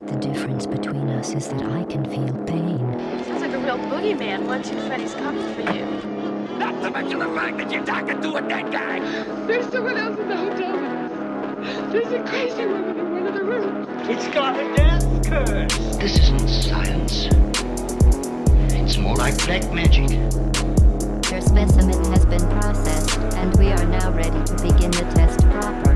The difference between us is that I can feel pain. Sounds like a real boogeyman. 1-2 Freddy's coming for you. Not to mention the fact that you're talking to a dead guy. There's someone else in the hotel with us. There's a crazy woman in one of the rooms. It's got a death curse. This isn't science. It's more like black magic. Your specimen has been processed, and we are now ready to begin the test proper.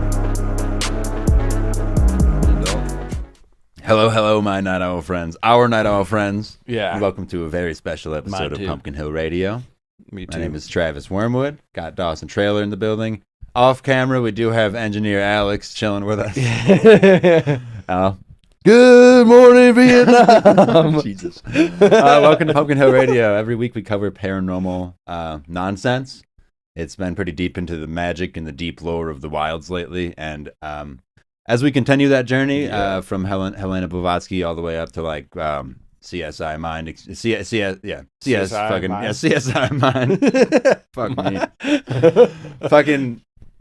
Hello, my Night Owl friends. Our Night Owl friends. Yeah. And welcome to a very special episode of too. Pumpkin Hill Radio. Me too. My name is Travis Wormwood. Got Dawson Trailer in the building. Off camera, we do have engineer Alex chilling with us. Good morning, Vietnam. Jesus. Welcome to Pumpkin Hill Radio. Every week we cover paranormal nonsense. It's been pretty deep into the magic and the deep lore of the wilds lately. And as we continue that journey from Helena Blavatsky all the way up to like CSI Mind, CSI Mind. Fuck me.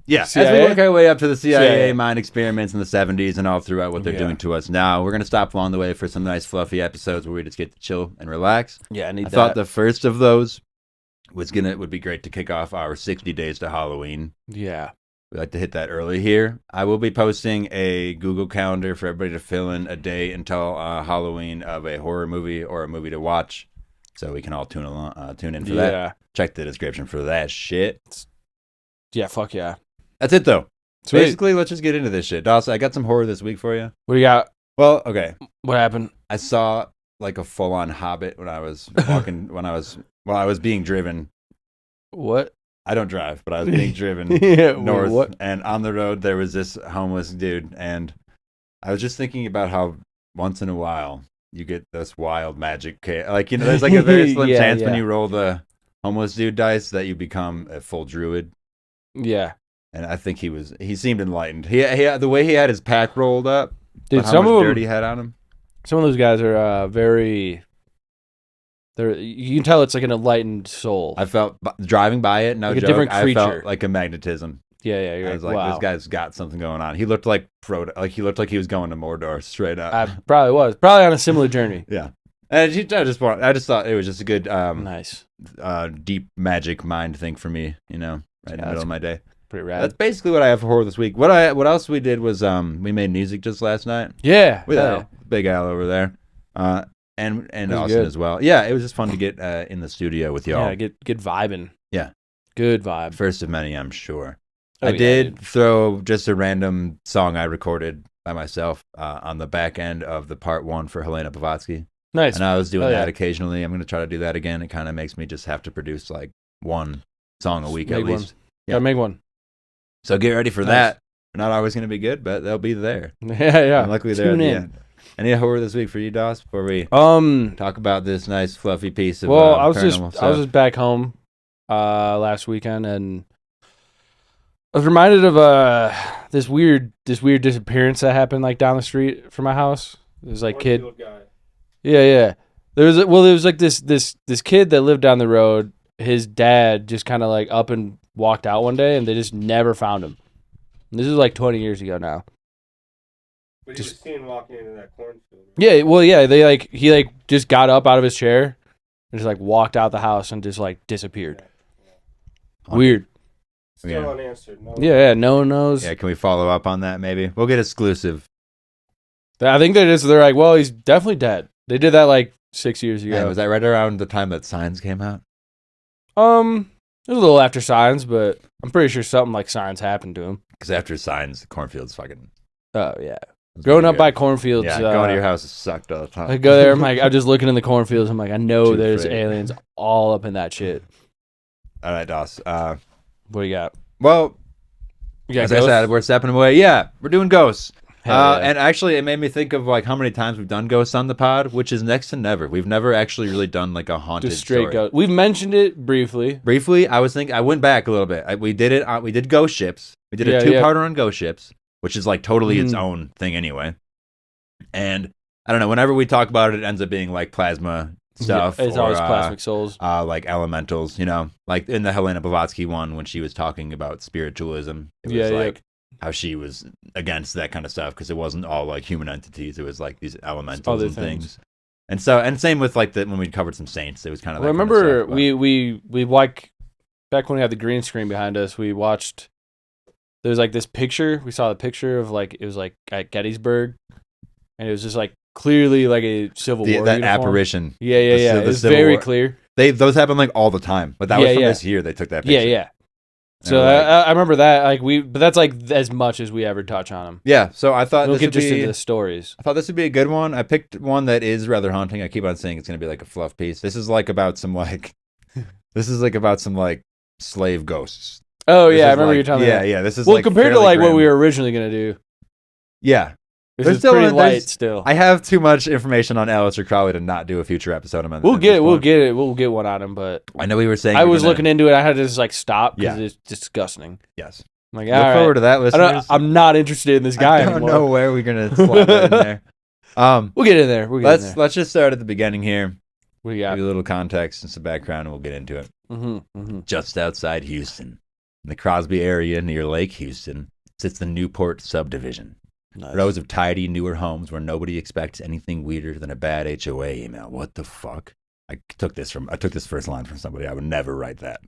Yeah, CIA? as we work our way up to the CIA mind experiments in the 70s and all throughout what they're doing to us now, we're going to stop along the way for some nice fluffy episodes where we just get to chill and relax. Yeah, I thought the first of those would be great to kick off our 60 days to Halloween. Yeah. We like to hit that early here. I will be posting a Google Calendar for everybody to fill in a day until Halloween of a horror movie or a movie to watch, so we can all tune in for that. Check the description for that shit. Yeah, fuck yeah. That's it, though. So Sweet. basically, let's just get into this shit. Dawson, I got some horror this week for you. What do you got? Well, okay. What happened? I saw like a full-on hobbit when I was walking, I was being driven. What? I don't drive, but I was being driven north, and on the road there was this homeless dude, and I was just thinking about how once in a while you get this wild magic, like, you know, there's like a very slim chance when you roll the homeless dude dice that you become a full druid. Yeah. And I think he seemed enlightened. He the way he had his pack rolled up, dude. Some of dirt he had on him. Some of those guys are very. You can tell it's like an enlightened soul. I felt driving by it, no like joke. A different creature. I felt like a magnetism. Yeah. I was like, wow. This guy's got something going on. He looked like Frodo. Like he looked like he was going to Mordor straight up. I probably was on a similar journey. Yeah. And I just thought it was just a good, nice, deep magic mind thing for me. You know, right in the middle of my day. Pretty rad. That's basically what I have for horror this week. What else we did was we made music just last night. Yeah, with Al, Big Al over there, and Austin as well. Yeah, it was just fun to get in the studio with y'all. Yeah, get vibing. Yeah, good vibe. First of many, I'm sure. I did throw just a random song I recorded by myself on the back end of the part 1 for Helena Blavatsky. Nice. And I was doing that occasionally. I'm going to try to do that again. It kind of makes me just have to produce like one song a week at least. Yeah, make one. So get ready for that. They're not always going to be good, but they'll be there. Yeah. And luckily they're at the end. Any horror this week for you, Doss? Before we talk about this nice fluffy piece of I was paranormal stuff. I was just back home last weekend, and I was reminded of this weird disappearance that happened like down the street from my house. There's like kid. Yeah. There was like this kid that lived down the road. His dad just kind of like up and walked out one day, and they just never found him. And this is like 20 years ago now. But you were seen walking into that cornfield. Yeah, well, yeah, he just got up out of his chair and just like walked out the house and just like disappeared. Yeah. Weird. Still unanswered. No one knows. Yeah, can we follow up on that maybe? We'll get exclusive. I think they're like, well, he's definitely dead. They did that like 6 years ago. Yeah, was that right around the time that Signs came out? It was a little after Signs, but I'm pretty sure something like Signs happened to him. Because after Signs, the cornfield's fucking... Oh, yeah. Growing up by cornfields... Yeah, going to your house sucked all the time. I go there, I'm just looking in the cornfields, I'm like, I know there's aliens all up in that shit. All right, Doss. What do you got? Well, as I said, we're stepping away. Yeah, we're doing ghosts. And actually, it made me think of like how many times we've done ghosts on the pod, which is next to never. We've never actually really done like a haunted just straight story. Ghost. We've mentioned it briefly. I went back a little bit. We did it. We did ghost ships. We did a 2-parter on ghost ships, which is like totally its own thing anyway. And I don't know. Whenever we talk about it, it ends up being like plasma stuff. It's always plasmic souls. Like elementals, you know, like in the Helena Blavatsky one when she was talking about spiritualism. It was how she was against that kind of stuff because it wasn't all like human entities. It was like these elementals and things. And same with like when we covered some saints, it was kind of. Well, I remember we like back when we had the green screen behind us, we watched. There was like this picture. We saw the picture of like it was like at Gettysburg, and it was just like clearly like a Civil War that uniform. apparition. Yeah. It was very clear. Those happen like all the time, but that was from this year. They took that picture. Yeah. So I remember that but that's like as much as we ever touch on them. Yeah. So I thought we'll get just into the stories. I thought this would be a good one. I picked one that is rather haunting. I keep on saying it's going to be like a fluff piece. This is like about some like, slave ghosts. Oh yeah, I remember you telling me. Yeah. This is compared to like what we were originally going to do. Yeah. This is pretty light still. I have too much information on Aleister Crowley to not do a future episode on him. We'll get it. We'll get one on him, but I know we were saying I was looking into it. I had to just like stop because it's disgusting. Yes. I'm like, look forward to that, listeners. I'm not interested in this guy anymore. I don't know where we're gonna slide that in there. We'll get in there. Let's just start at the beginning here. We got give you a little context and some background, and we'll get into it. Just outside Houston, in the Crosby area near Lake Houston, sits the Newport subdivision. Nice. Rows of tidy, newer homes where nobody expects anything weirder than a bad HOA email. What the fuck? I took this first line from somebody. I would never write that.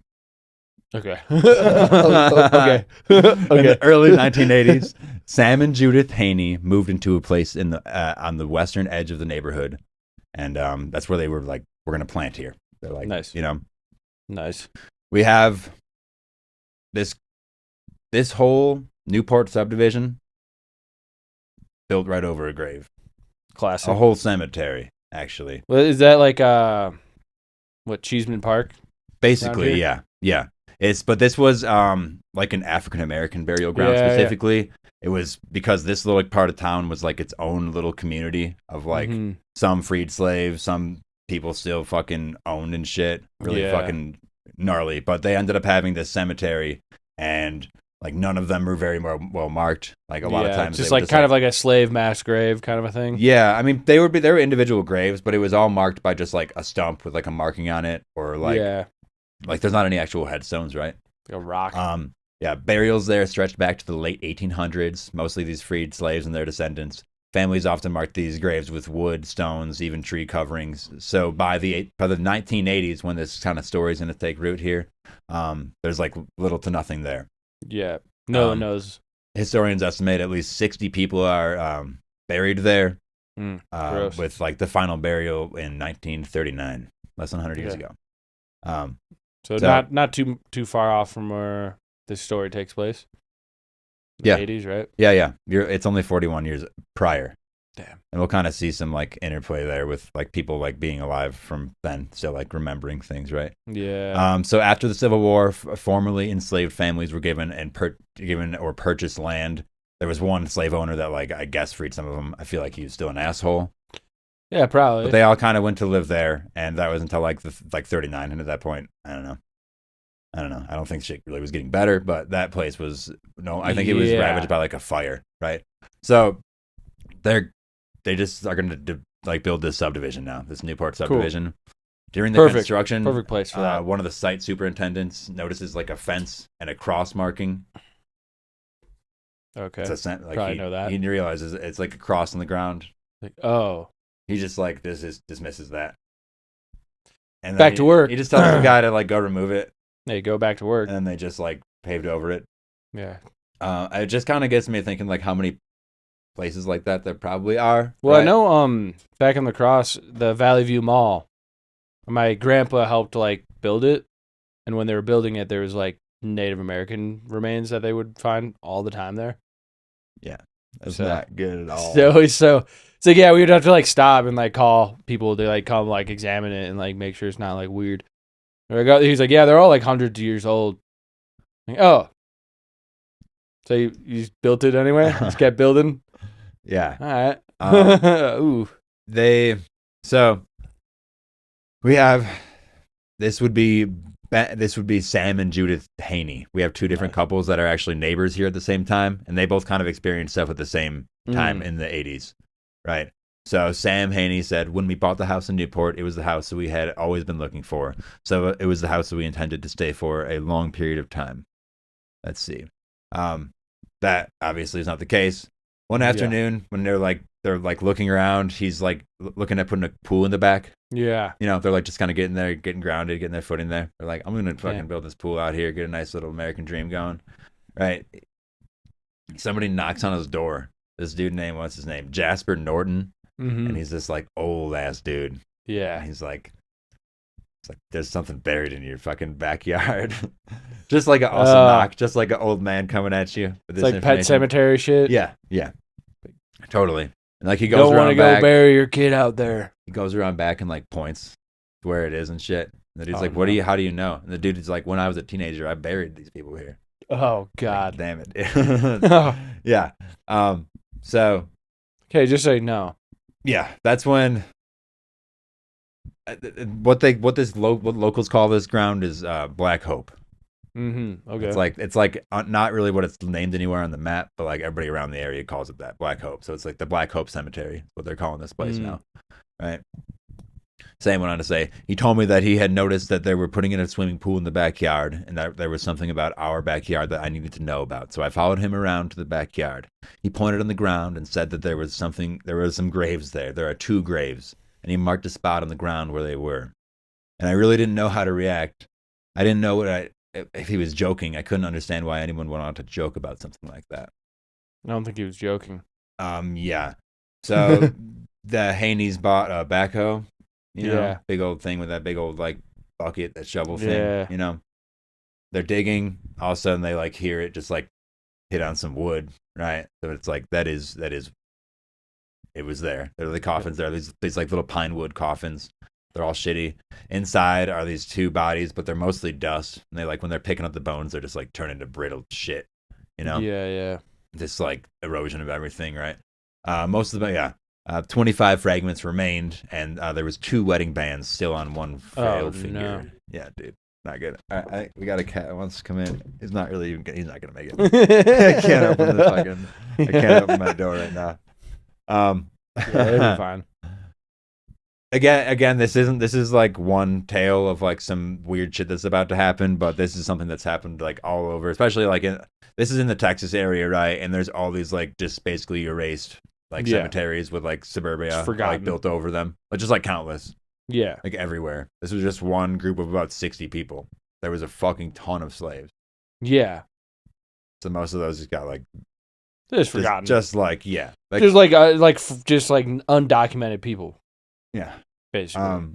Okay. Okay. In the early 1980s, Sam and Judith Haney moved into a place in the on the western edge of the neighborhood, and that's where they were like, "We're gonna plant here." They're like, nice, nice. We have this whole Newport subdivision built right over a grave. Classic. A whole cemetery, actually. Well, is that like Cheeseman Park? Basically, yeah. But this was like an African American burial ground specifically. Yeah. It was because this little part of town was like its own little community of like some freed slaves, some people still fucking owned and shit. Really fucking gnarly. But they ended up having this cemetery, and like none of them were very well marked. Like a lot of times, just like kind of like a slave mass grave kind of a thing. Yeah, I mean they were individual graves, but it was all marked by just like a stump with like a marking on it, or like like there's not any actual headstones, right? Like a rock. Burials there stretched back to the late 1800s. Mostly these freed slaves and their descendants. Families often marked these graves with wood, stones, even tree coverings. So by the 1980s, when this kind of story is going to take root here, there's like little to nothing there. Yeah, no one knows. Historians estimate at least 60 people are buried there, with like the final burial in 1939, less than 100 years ago. So not too far off from where this story takes place. The 80s, right? Yeah. It's only 41 years prior. Damn. And we'll kind of see some like interplay there with like people like being alive from then, still like remembering things, right? Yeah. So after the Civil War, formerly enslaved families were given or purchased land. There was one slave owner that like I guess freed some of them. I feel like he was still an asshole. Yeah, probably. But they all kind of went to live there, and that was until like 39. And at that point, I don't know. I don't think shit really was getting better, but that place was I think it was ravaged by like a fire, right? So they just are going to like build this subdivision now, this Newport subdivision. Cool. During the construction, perfect place for that. One of the site superintendents notices like a fence and a cross marking. Okay, probably know that. He realizes it's like a cross on the ground. Like, oh. He just like dismisses that. And back to work. He just tells the guy to like go remove it. They go back to work. And then they just like paved over it. Yeah. It just kind of gets me thinking like how many places like that there probably are. Well, right? I know back in La Crosse, the Valley View Mall, my grandpa helped like build it, and when they were building it, there was like Native American remains that they would find all the time there. Yeah. That's not good at all. So yeah, we would have to like stop and like call people to like come like examine it and like make sure it's not like weird. He's like, yeah, they're all like hundreds of years old. Like, oh, so you just built it anyway? Just kept building. Yeah. All right. Ooh. We have this would be Sam and Judith Haney. We have two different couples that are actually neighbors here at the same time, and they both kind of experienced stuff at the same time in the 80s, right? So Sam Haney said, when we bought the house in Newport, it was the house that we had always been looking for. So it was the house that we intended to stay for a long period of time. Let's see. That obviously is not the case. One afternoon, when they're looking around, he's like looking at putting a pool in the back. Yeah. You know, they're like just kind of getting there, getting grounded, getting their footing there. They're like, I'm gonna fucking build this pool out here, get a nice little American dream going, right? Somebody knocks on his door. This dude named, what's his name? Jasper Norton, and he's this like old ass dude. Yeah. And he's like, it's like there's something buried in your fucking backyard. Just like an awesome knock, just like an old man coming at you with this it's like Pet Cemetery shit. Yeah, totally. And like he goes don't around want to back, go bury your kid out there. He goes around back and like points to where it is and shit. And the dude's like, no. how do you know? And the dude is like, when I was a teenager, I buried these people here. Oh God, like, damn it. Yeah. So. Okay, just say no. Yeah, that's when. What locals call this ground is Black Hope. Okay. It's like not really what it's named anywhere on the map, but like everybody around the area calls it that, Black Hope. So it's like the Black Hope Cemetery, what they're calling this place now, right? Sam went on to say, he told me that he had noticed that they were putting in a swimming pool in the backyard, and that there was something about our backyard that I needed to know about. So I followed him around to the backyard. He pointed on the ground and said that there were some graves there. There are 2 graves, and he marked a spot on the ground where they were. And I really didn't know how to react. I didn't know if he was joking. I couldn't understand why anyone would want to joke about something like that. I don't think he was joking. Yeah. So the Haneys bought a backhoe. You know, big old thing with that big old like bucket, that shovel thing. Yeah. You know, they're digging. All of a sudden, they like hear it just like hit on some wood, right? So it's like that is. It was there. There are the coffins there. These like little pine wood coffins. They're all shitty. Inside are these 2 bodies, but they're mostly dust. And they like when they're picking up the bones, they're just like turning to brittle shit. You know? Yeah. This like erosion of everything, right? Most of them, 25 fragments remained, and there was 2 wedding bands still on one frail finger. No. Yeah, dude, not good. All right, we got a cat that wants to come in. He's not gonna make it. I can't open my door right now. It'll be fine. Again, this is like one tale of like some weird shit that's about to happen, but this is something that's happened like all over, especially like this is in the Texas area, right? And there's all these like just basically erased like cemeteries with like suburbia like built over them, like just like countless. Yeah, like everywhere. This was just one group of about 60 people. There was a fucking ton of slaves. Yeah. So most of those just got like just forgotten. Just like just like undocumented people. Yeah, basically.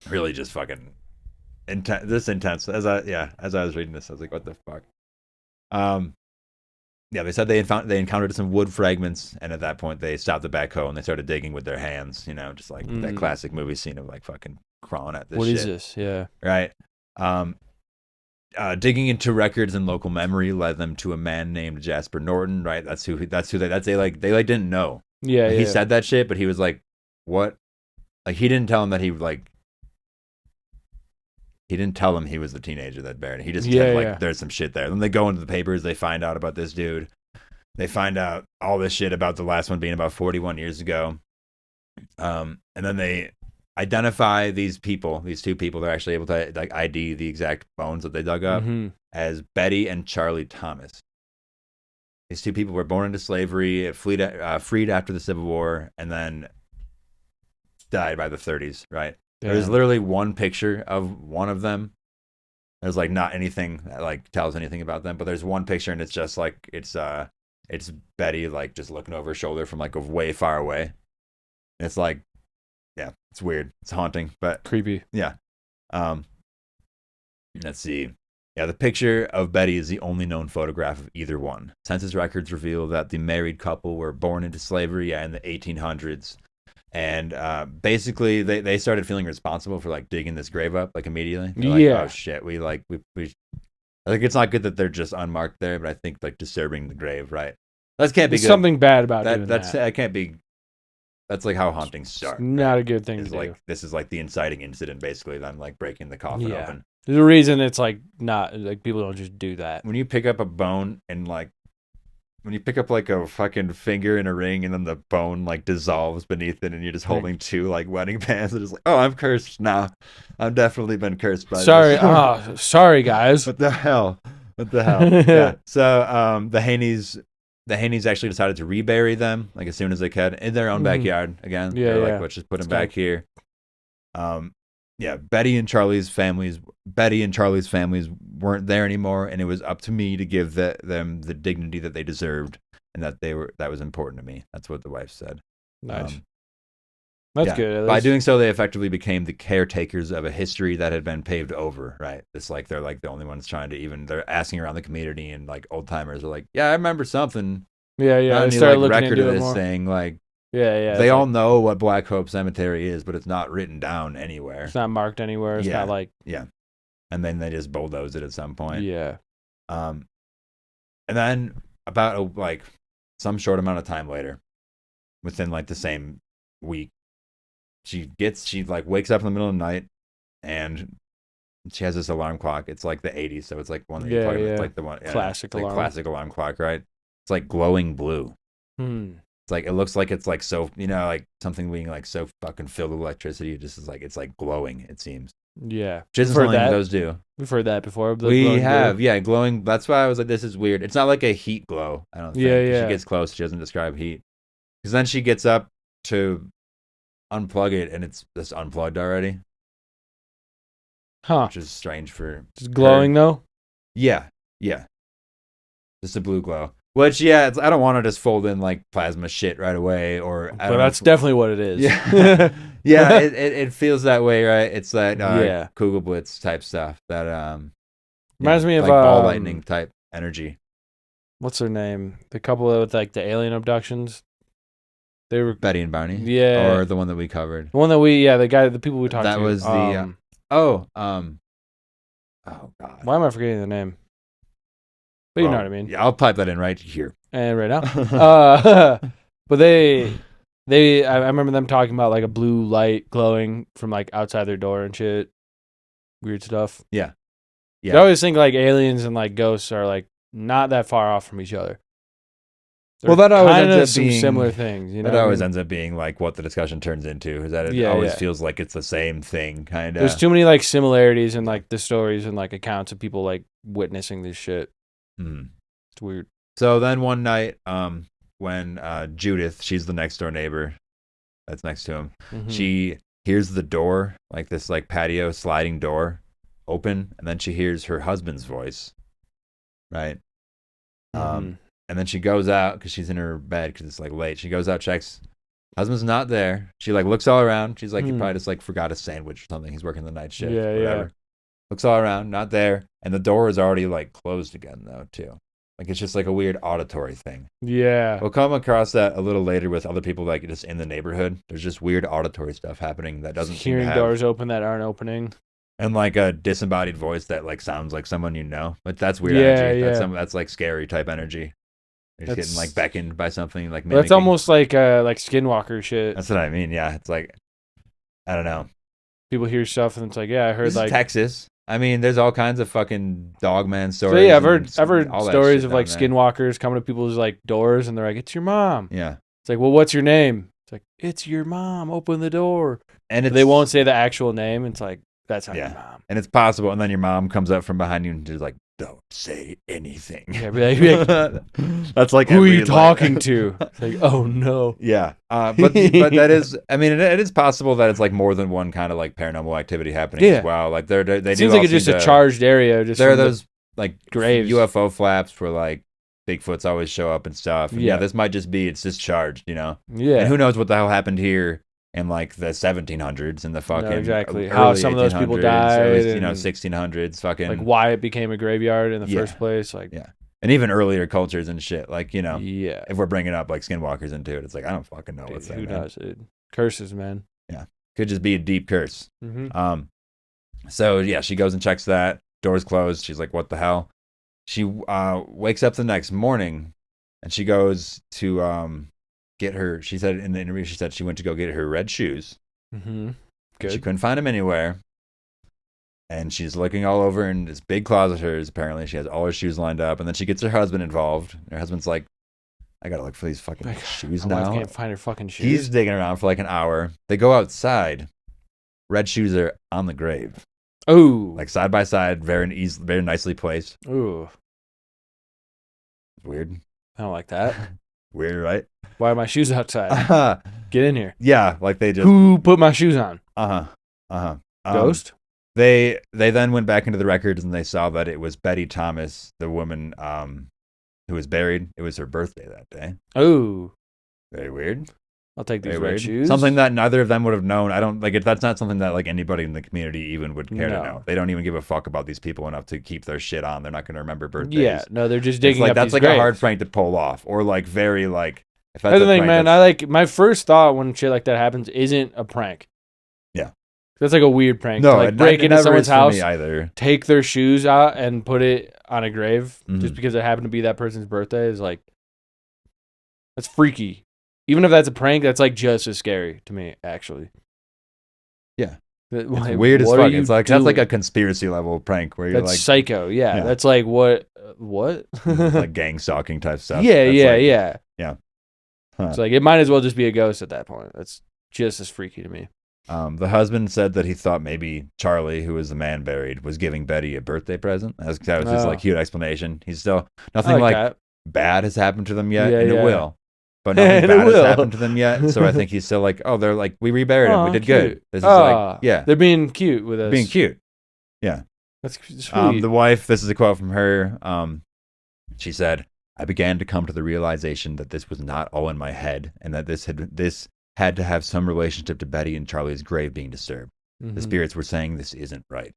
Really just fucking intense. As I was reading this, I was like, what the fuck? Yeah, they said they encountered some wood fragments, and at that point they stopped the backhoe and they started digging with their hands. You know, just like that classic movie scene of like fucking crawling at this. What is this? Yeah. Right. Digging into records and local memory led them to a man named Jasper Norton. Right. That's who they didn't know. Yeah. He said that shit, but he was like, what? Like he didn't tell him that he didn't tell him he was the teenager that buried him. He just kept there's some shit there. Then they go into the papers, they find out about this dude. They find out all this shit about the last one being about 41 years ago. And then they identify these 2 people. They're actually able to like ID the exact bones that they dug up as Betty and Charlie Thomas. These 2 people were born into slavery, freed after the Civil War, and then died by the 30s, right? Yeah. There's literally one picture of one of them. There's like not anything that like tells anything about them, but there's one picture and it's just like it's Betty like just looking over her shoulder from like a way far away. And it's like, yeah, it's weird. It's haunting, but creepy. Yeah. Let's see. Yeah, the picture of Betty is the only known photograph of either one. Census records reveal that the married couple were born into slavery in the 1800s. And basically, they started feeling responsible for like digging this grave up like immediately. They're like, oh shit, we I think it's not good that they're just unmarked there, but I think like disturbing the grave, right? That can't be good. Something bad about that. That can't be. That's like how hauntings start. Not a good thing to do. do. This is like the inciting incident, basically. Them like breaking the coffin open. There's a reason it's like not like people don't just do that. When you pick up a bone and like. When you pick up like a fucking finger in a ring and then the bone like dissolves beneath it and you're just holding 2 like wedding bands and it's like, oh, I'm cursed now. I've definitely been cursed by this. Sorry, sorry guys. What the hell? What the hell? Yeah. So the Haneys actually decided to rebury them like as soon as they could in their own backyard again. Yeah, They're like, yeah. let's just put them back here. Yeah, Betty and Charlie's families weren't there anymore, and it was up to me to give them the dignity that they deserved, and that was important to me. That's what the wife said. Nice. That's good. At By least. doing so, they effectively became the caretakers of a history that had been paved over. Right? It's like they're like the only ones trying to they're asking around the community, and like old timers are like, yeah, I remember something. Yeah. Not They any, started like, looking record into of it this more. thing. Like, Yeah. they all know what Black Hope Cemetery is, but it's not written down anywhere. It's not marked anywhere. It's not like. Yeah. And then they just bulldoze it at some point. Yeah. And then about some short amount of time later, within like the same week, she wakes up in the middle of the night, and she has this alarm clock. It's like the 80s, so it's like one that you probably it's like the one classic alarm. Classic alarm clock, right? It's like glowing blue. It's like it looks like it's like so like something being like so fucking filled with electricity. It just is like it's like glowing. It seems. Yeah. Just something those do. We've heard that before. We have, yeah, glowing. That's why I was like, this is weird. It's not like a heat glow. I don't think. Yeah. She gets close. She doesn't describe heat. Because then she gets up to unplug it, and it's just unplugged already. Huh. Which is strange for. Just glowing though. Yeah. Just a blue glow. Which, yeah, I don't want to just fold in like plasma shit right away, or. But that's definitely what it is. Yeah. Yeah, it feels that way, right? It's that Kugelblitz type stuff that reminds me of like ball lightning type energy. What's her name? The couple with like the alien abductions. They were Betty and Barney, yeah, or the one that we covered. The one that the people we talked to. That was the oh god. Why am I forgetting the name? But you know what I mean. Yeah, I'll pipe that in right here and right now. But I remember them talking about like a blue light glowing from like outside their door and shit. Weird stuff. Yeah. I always think like aliens and like ghosts are like not that far off from each other. Well, that always ends up some being similar things. You know, that always ends up being like what the discussion turns into. Is that it always feels like it's the same thing, kind of. There's too many like similarities in like the stories and like accounts of people like witnessing this shit. It's weird. So then one night, when Judith, she's the next door neighbor that's next to him, she hears the door, like this like patio sliding door open, and then she hears her husband's voice, right? And then she goes out because she's in her bed because it's like late. She goes out, checks, husband's not there. She like looks all around. She's like, he probably just like forgot a sandwich or something. He's working the night shift, whatever. Looks all around, not there, and the door is already like closed again though too. Like it's just like a weird auditory thing. Yeah. We'll come across that a little later with other people like just in the neighborhood. There's just weird auditory stuff happening that doesn't seem to hearing have, doors open that aren't opening. and like a disembodied voice that like sounds like someone you know. But that's weird Yeah, energy. yeah. That's like scary type energy. You're just getting like beckoned by something like That's mimicking. almost like skinwalker shit. That's what I mean. Yeah, it's like I don't know. People hear stuff and it's like, yeah, I heard This like is Texas. I mean, there's all kinds of fucking dogman stories. So yeah, I've heard all that stories shit of like down there. skinwalkers coming to people's like doors and they're like, "It's your mom." Yeah. It's like, "Well, what's your name?" It's like, "It's your mom. Open the door." And they won't say the actual name. It's like, that's not your yeah, mom. and it's possible. And then your mom comes up from behind you and just like, "Don't say anything." Yeah, be like, that's like who are you like- talking to? It's like, oh no. Yeah, but that is. I mean, it is possible that it's like more than one kind of like paranormal activity happening as well. Like they It do seems like all it's just seem a to- charged area. Just there are from the those like graves. UFO flaps where like Bigfoots always show up and stuff. And Yeah. this might just be it's just charged, you know. Yeah. And who knows what the hell happened here in like the 1700s and the fucking exactly. early How some of those people 1800s, died, early, and 1600s, fucking like why it became a graveyard in the Yeah. first place. Like, yeah. And even earlier cultures and shit, like, you know, yeah. if we're bringing up like skinwalkers into it, it's like I don't fucking know what's that. Who man. knows, dude? Curses, man. Yeah, could just be a deep curse. Mhm. So yeah, she goes and checks that. Door's closed. She's like, "What the hell?" She wakes up the next morning, and she goes to get her. She said in the interview, she said she went to go get her red shoes. Good. She couldn't find them anywhere. And she's looking all over in this big closet of hers. Apparently, she has all her shoes lined up. And then she gets her husband involved. Her husband's like, I gotta look for these fucking shoes My wife now. can't find her fucking shoes. He's digging around for like an hour. They go outside. Red shoes are on the grave. Ooh. Like side by side, very nicely placed. Ooh. weird. I don't like that. Weird, right? Why are my shoes outside? Get in here. Yeah, like they just. Who put my shoes on? Ghost. They then went back into the records and they saw that it was Betty Thomas, the woman who was buried. It was her birthday that day. Oh, very weird. I'll take these Very red weird. shoes. Something that neither of them would have known. I don't like. That's not something that like anybody in the community even would care to know. They don't even give a fuck about these people enough to keep their shit on. They're not going to remember birthdays. Yeah, no, they're just digging like, up that's these like graves. a hard prank to pull off, or like very like. If that's That's the a thing, prank, man. that's- I like my first thought when shit like that happens isn't a prank. Yeah, that's like a weird prank. No, to, like break into never someone's is for house, me either. take their shoes out, and put it on a grave Mhm. just because it happened to be that person's birthday is like that's freaky. Even if that's a prank, that's like just as scary to me, actually. Yeah. It's Weird as fuck. It's like that's like a conspiracy level prank where you're that's like psycho. Yeah, that's like what? like gang stalking type stuff. Yeah, That's yeah, like- yeah. Yeah. Huh. It's like it might as well just be a ghost at that point. That's just as freaky to me. The husband said that he thought maybe Charlie, who was the man buried, was giving Betty a birthday present. That was his like cute explanation. He's still nothing like that. bad has happened to them yet, Yeah, and yeah. it will. But nothing And it bad has will. happened to them yet. So I think he's still like, oh, they're like, we reburied him. Aw, We did cute. good. This is Aw, like, yeah, they're being cute with us. being cute. Yeah. That's sweet. The wife, this is a quote from her. She said, I began to come to the realization that this was not all in my head and that this had to have some relationship to Betty and Charlie's grave being disturbed. The Mhm. spirits were saying this isn't right.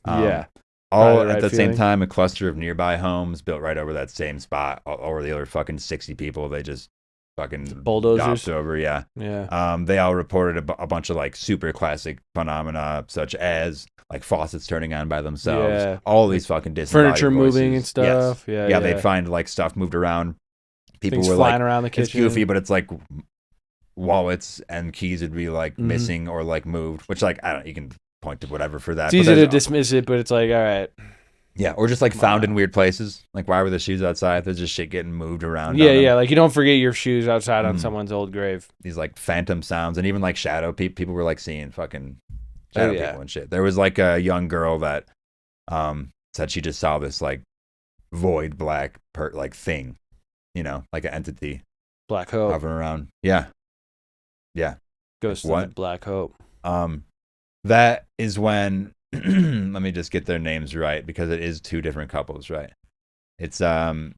Yeah. All Probably at right the same feeling. time, a cluster of nearby homes built right over that same spot. Over the other fucking 60 people, they just fucking Bulldozers. dopped over. Yeah. Yeah. They all reported a bunch of like super classic phenomena, such as like faucets turning on by themselves. Yeah. All these fucking disembodied Furniture moving and voices. stuff. Yes. Yeah, They'd find like stuff moved around. People Things were flying like, around the it's kitchen. goofy, but it's like wallets and keys would be like Mhm. missing or like moved, which like I don't. You can point to whatever for that. It's but easy to there's- dismiss it, but it's like, all right. Yeah, or just like found in weird places. Like, why were the shoes outside? There's just shit getting moved around. Yeah, on them. yeah. Like you don't forget your shoes outside on Mhm. someone's old grave. These like phantom sounds, and even like shadow people were like seeing fucking shadow yeah. people and shit. There was like a young girl that said she just saw this like void black like thing, like an entity Black Hope. hovering around. Yeah, yeah. Ghost of What? the Black Hope. That is when. Let me just get their names right because it is two different couples, right? It's Sam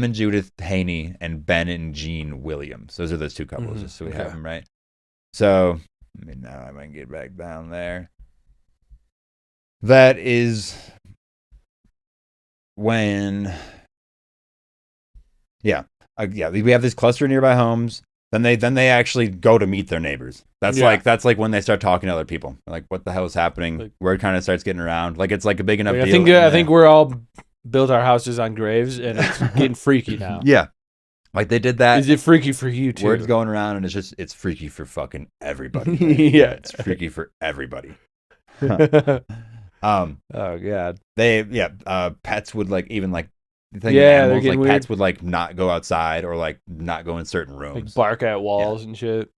and Judith Haney and Ben and Jean Williams. Those are those two couples, Mhm, just so we okay. have them right. So, now I might get back down there. That is when, yeah, we have this cluster of nearby homes. Then they actually go to meet their neighbors. That's like when they start talking to other people. Like, what the hell is happening? Like- Word kind of starts getting around. Like it's like a big enough Like, deal. I think we're all built our houses on graves, and it's getting freaky now. Yeah, like they did that. Is it freaky for you too? Words going around, and it's freaky for fucking everybody. Yeah. It's freaky for everybody. Oh god. Pets would like even like Yeah, they're animals, getting like weird. pets would like not go outside or like not go in certain rooms. Like bark at walls and shit.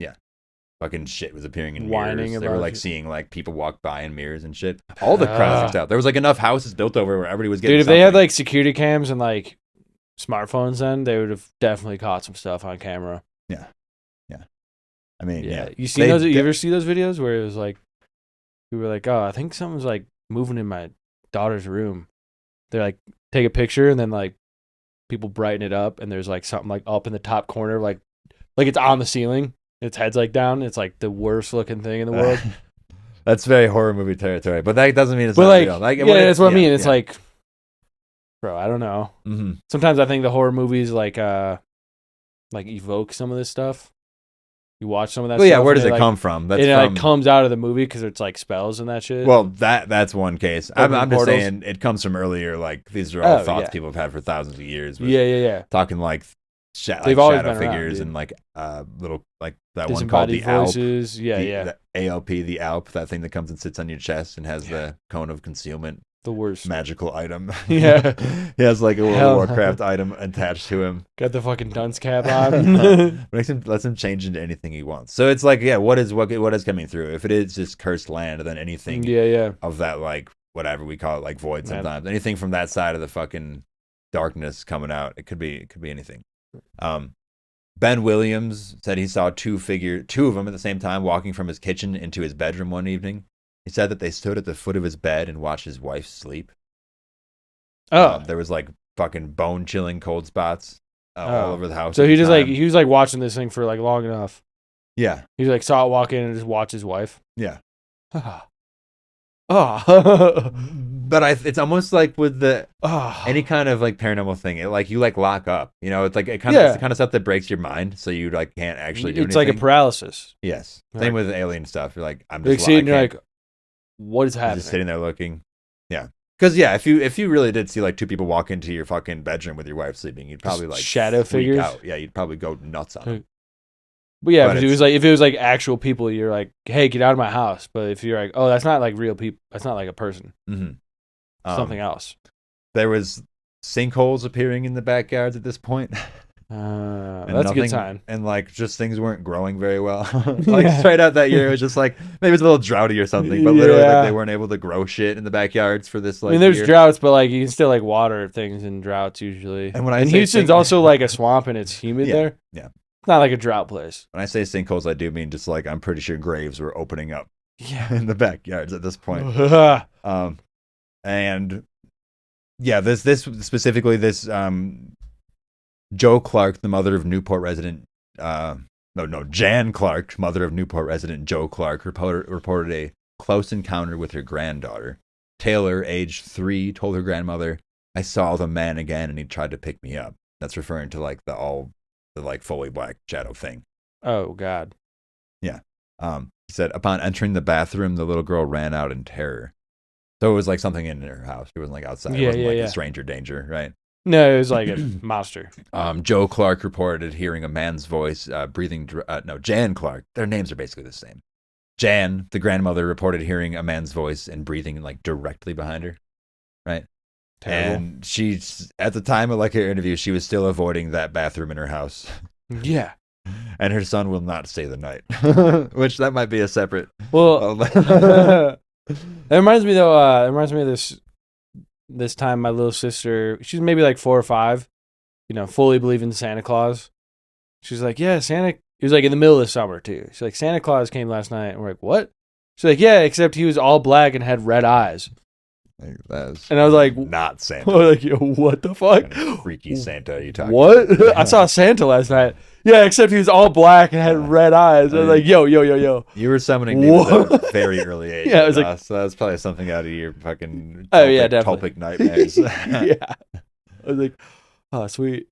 Fucking shit was appearing in Whining mirrors. They were about like it. seeing like people walk by in mirrors and shit. All the classic stuff. There was like enough houses built over where everybody was getting. Dude, if they had something. like security cams and like smartphones, then they would have definitely caught some stuff on camera. I mean, yeah. You seen those? You ever see those videos where it was like, we were like, oh, I think someone's like moving in my daughter's room. They're like, take a picture and then like people brighten it up and there's like something like up in the top corner, like it's on the ceiling. Its head's like down. It's like the worst looking thing in the world. That's very horror movie territory, but that doesn't mean it's But not like, real. Like, yeah, when that's what I mean. It's yeah. like, bro, I don't know. Mm-hmm. Sometimes I think the horror movies like evoke some of this stuff. You watch some of that Well, stuff. yeah, where does and it like, come from? That's it from, like comes out of the movie because it's like spells and that shit. well, that's one case. I'm Open just portals. saying it comes from earlier. Like these are all Oh, thoughts yeah. people have had for thousands of years. with yeah. Talking like, They've always shadow been around, figures dude. and like little like that one called Disembodied the Alp. voices. Yeah. The ALP, the Alp, that thing that comes and sits on your chest and has the cone of concealment. The worst. Magical item. Yeah. He has like a World Hell of no. Warcraft item attached to him. Got the fucking dunce cap on. Lets him change into anything he wants. So it's like, yeah, what is coming through? If it is just cursed land, then anything yeah. of that, like whatever we call it, like void Man. sometimes. Anything from that side of the fucking darkness coming out. It could be anything. Ben Williams said he saw two of them at the same time walking from his kitchen into his bedroom one evening. He said that they stood at the foot of his bed and watched his wife sleep. There was like fucking bone chilling cold spots all over the house. So he was like watching this thing for like long enough. Yeah. He like saw it walk in and just watch his wife. Yeah. But it's almost like with any kind of like paranormal thing, it like you like lock up. You know, it's like it's the kind of stuff that breaks your mind, so you like can't actually do anything. It's like a paralysis. Yes. Right. Same with alien stuff. You're like, I'm just sitting like, what is happening? Just sitting there looking. Yeah. Because if you really did see like two people walk into your fucking bedroom with your wife sleeping, you'd probably like shadow figures. Out. Yeah, you'd probably go nuts on them. But yeah, if it was like actual people, you're like, hey, get out of my house. But if you're like, oh, that's not like real people, that's not like a person. Mm-hmm. Something else. There was sinkholes appearing in the backyards at this point. That's a good sign. And like just things weren't growing very well. Like straight out that year, it was just like maybe it's a little droughty or something. But literally, like they weren't able to grow shit in the backyards for this. Like, there's droughts, but like you can still like water things in droughts usually. And Houston's also like a swamp and it's humid there. Yeah. It's not like a drought place. When I say sinkholes, I do mean just like I'm pretty sure graves were opening up in the backyards at this point. And yeah, this specifically Joe Clark, the mother of Newport resident, Jan Clark, mother of Newport resident Joe Clark, reported a close encounter with her granddaughter. Taylor, age 3, told her grandmother, "I saw the man again, and he tried to pick me up." That's referring to like the like fully black shadow thing. Oh God. Yeah. He said upon entering the bathroom, the little girl ran out in terror. So it was like something in her house. It wasn't like outside. It wasn't like a stranger danger, right? No, it was like a monster. Joe Clark reported hearing a man's voice Jan Clark. Their names are basically the same. Jan, the grandmother, reported hearing a man's voice and breathing like directly behind her, right? Terrible. And she's at the time of like her interview, she was still avoiding that bathroom in her house. Yeah. And her son will not stay the night, which that might be a separate. Well, it reminds me though. It reminds me of this time my little sister. She's maybe like 4 or 5. Fully believing Santa Claus. She's like, yeah, Santa. It was like in the middle of the summer too. She's like, Santa Claus came last night, and we're like, what? She's like, yeah, except he was all black and had red eyes. And I was like, not Santa. I was like, yo, what the fuck? Kind of freaky Santa are you talking what? about? I saw Santa last night. Yeah, except he was all black and had red eyes. I was like, yo. You were summoning demons at a very early age. Yeah, it was like, so that was probably something out of your fucking definitely. Tulpic nightmares. Yeah. I was like, oh, sweet.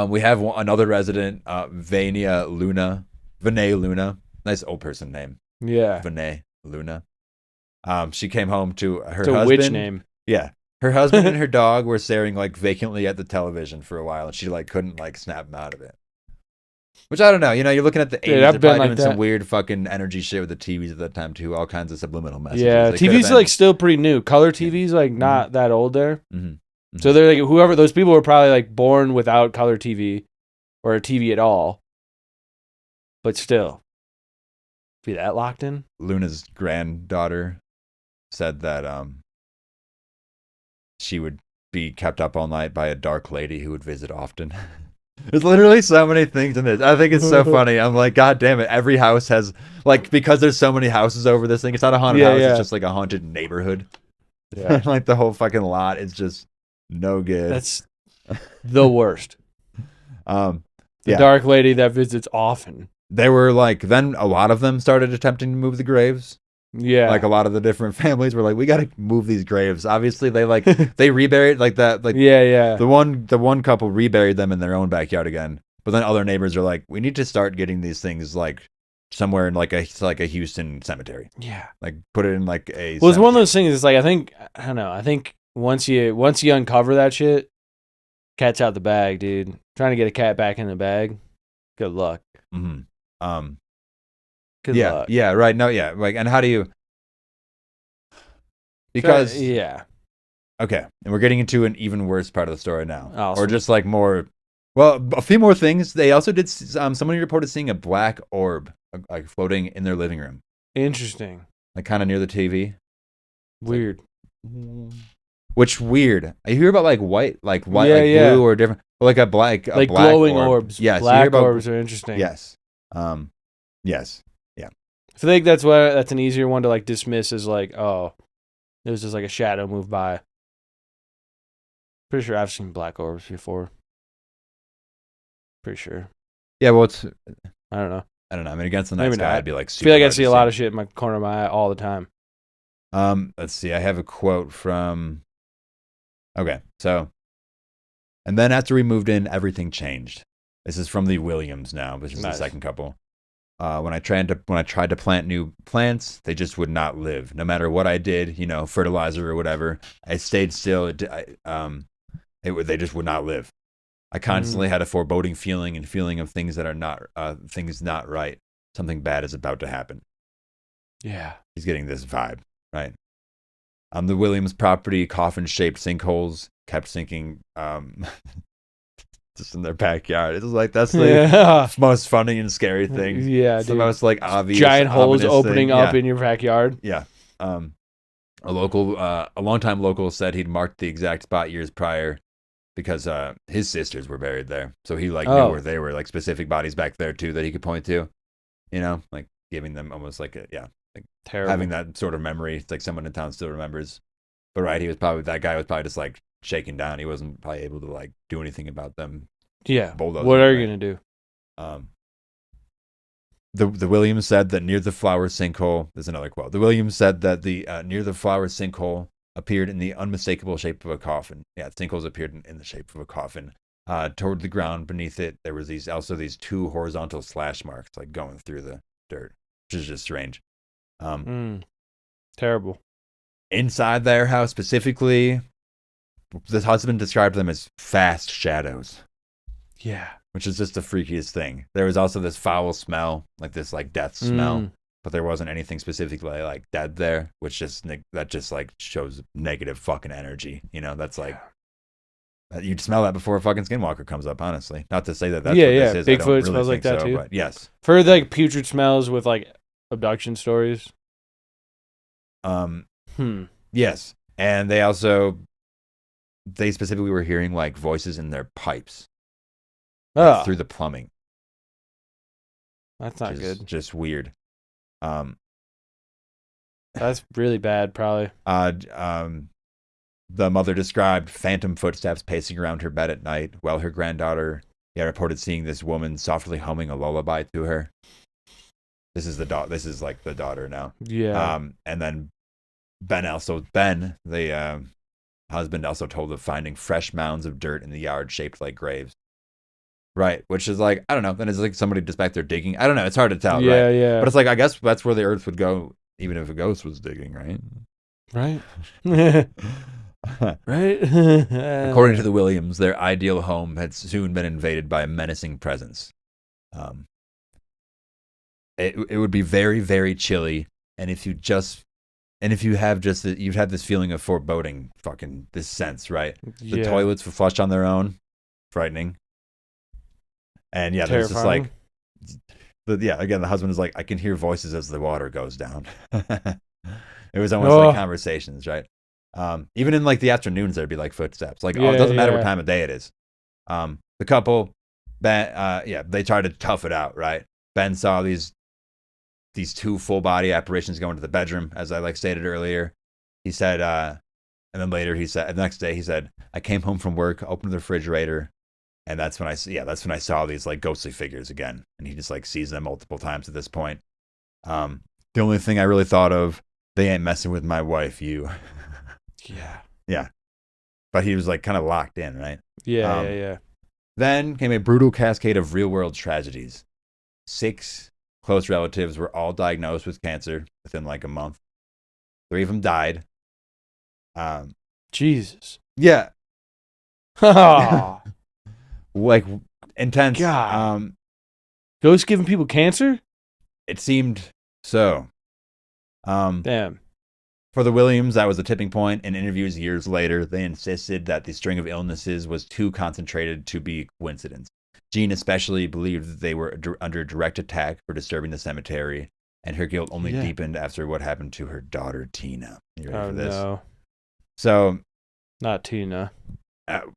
We have another resident, Vinay Luna. Nice old person name. Yeah. Vinay Luna. She came home to her it's a husband. witch name. Yeah. Her husband and her dog were staring like vacantly at the television for a while, and she like couldn't like snap them out of it. Which I don't know. You're looking at the 80s. They're probably doing some weird fucking energy shit with the TVs at that time too. All kinds of subliminal messages. Yeah, TVs are like still pretty new. Color TVs like not that old there. Mm-hmm. Mm-hmm. So they're like those people were probably like born without color TV or a TV at all. But still, be that locked in. Luna's granddaughter said that she would be kept up all night by a dark lady who would visit often. There's literally so many things in this. I think it's so funny. I'm like, God damn it. Every house has, like, because there's so many houses over this thing, it's not a haunted house. It's just like a haunted neighborhood. Yeah. Like the whole fucking lot is just no good. That's the worst. The Yeah. dark lady that visits often. They were like, then a lot of them started attempting to move the graves. Yeah. Like a lot of the different families were like, we got to move these graves. Obviously, they like, they reburied like that. Like, yeah. The one couple reburied them in their own backyard again. But then other neighbors are like, we need to start getting these things like somewhere in like a Houston cemetery. Yeah. Like put it in like a. Well, it's one of those things. It's like, I don't know. I think once you uncover that shit, cat's out the bag, dude. Trying to get a cat back in the bag. Good luck. Mm-hmm. Good luck. Yeah, right. No, yeah. Like, and how do you? Because yeah. Okay, and we're getting into an even worse part of the story now, awesome. Or just like more. Well, a few more things. They also did. Somebody reported seeing a black orb like floating in their living room. Interesting. Like kind of near the TV. Weird. Which weird. I hear about like white, Yeah. blue or different, or like a black glowing orb. orbs. Yes, you hear Black about- orbs are interesting. Yes. Yes. I think that's an easier one to like dismiss as like, oh, it was just like a shadow move by. Pretty sure I've seen black orbs before. Pretty sure. Yeah, well, I don't know. I don't know. I mean, against the night Maybe sky, not. I'd be like I super feel like I hard see to a lot of shit in my corner of my eye all the time. Let's see. I have a quote from. Okay, so, and then after we moved in, everything changed. This is from the Williams now, which is Nice. the second couple. When I tried to plant new plants, they just would not live. No matter what I did, fertilizer or whatever, I stayed still. They just would not live. I constantly had a foreboding feeling of things that are not right. Something bad is about to happen. Yeah. He's getting this vibe, right? On the Williams property, coffin-shaped sinkholes kept sinking just in their backyard. It's like that's the most funny and scary thing. Yeah, it's the most like obvious giant holes opening thing. up in your backyard. Yeah. A longtime local said he'd marked the exact spot years prior because his sisters were buried there. So he knew where they were, like specific bodies back there too that he could point to. Like giving them almost like terrible. Having that sort of memory. It's like someone in town still remembers. But right, that guy was probably just like shaken down. He wasn't probably able to like do anything about them. Yeah. Bulldozing, what are right? you gonna do? The Williams said that near the flower sinkhole. There's another quote. The Williams said that the near the flower sinkhole appeared in the unmistakable shape of a coffin. Yeah, sinkholes appeared in the shape of a coffin. Toward the ground beneath it, there was these two horizontal slash marks like going through the dirt, which is just strange. Terrible. Inside their house specifically, the husband described them as fast shadows. Yeah. Which is just the freakiest thing. There was also this foul smell, like this like death smell, but there wasn't anything specifically like dead there, which just like shows negative fucking energy. That's like you'd smell that before a fucking skinwalker comes up. Honestly, not to say that that's what this is. Bigfoot really smells like that so, too. But yes, for like putrid smells with like abduction stories. Yes, and they specifically were hearing like voices in their pipes. Through the plumbing. That's not good. Just weird. That's really bad, probably. The mother described phantom footsteps pacing around her bed at night, while her granddaughter reported seeing this woman softly humming a lullaby to her. This is like the daughter now. Yeah. And then Ben, the husband, also told of finding fresh mounds of dirt in the yard shaped like graves. Right, which is like, I don't know, then it's like somebody just back there digging. I don't know, it's hard to tell, yeah, right? Yeah. But it's like, I guess that's where the earth would go, even if a ghost was digging, right? Right. Right? According to the Williams, their ideal home had soon been invaded by a menacing presence. It would be very, very chilly, and if you have you've had this feeling of foreboding, fucking this sense, right? The toilets were flushed on their own, frightening. And yeah, there's just like, again, the husband is like, I can hear voices as the water goes down. It was almost like conversations, right? Even in like the afternoons, there'd be like footsteps. Like, it doesn't matter what time of day it is. The couple, Ben, they tried to tough it out, right? Ben saw these two full body apparitions go into the bedroom, as I like stated earlier. He said, and then later the next day he said, I came home from work, opened the refrigerator. And that's when I saw these like ghostly figures again. And he just like sees them multiple times at this point. The only thing I really thought of, they ain't messing with my wife, you. Yeah. Yeah. But he was like kind of locked in, right? Yeah. Then came a brutal cascade of real world tragedies. 6 close relatives were all diagnosed with cancer within like a month. 3 of them died. Jesus. Yeah. Like intense. God. Ghosts giving people cancer? It seemed so. Damn. For the Williams, that was a tipping point. In interviews years later, they insisted that the string of illnesses was too concentrated to be coincidence. Jean especially believed that they were under direct attack for disturbing the cemetery, and her guilt only deepened after what happened to her daughter, Tina. You ready for this? No. So, Not Tina.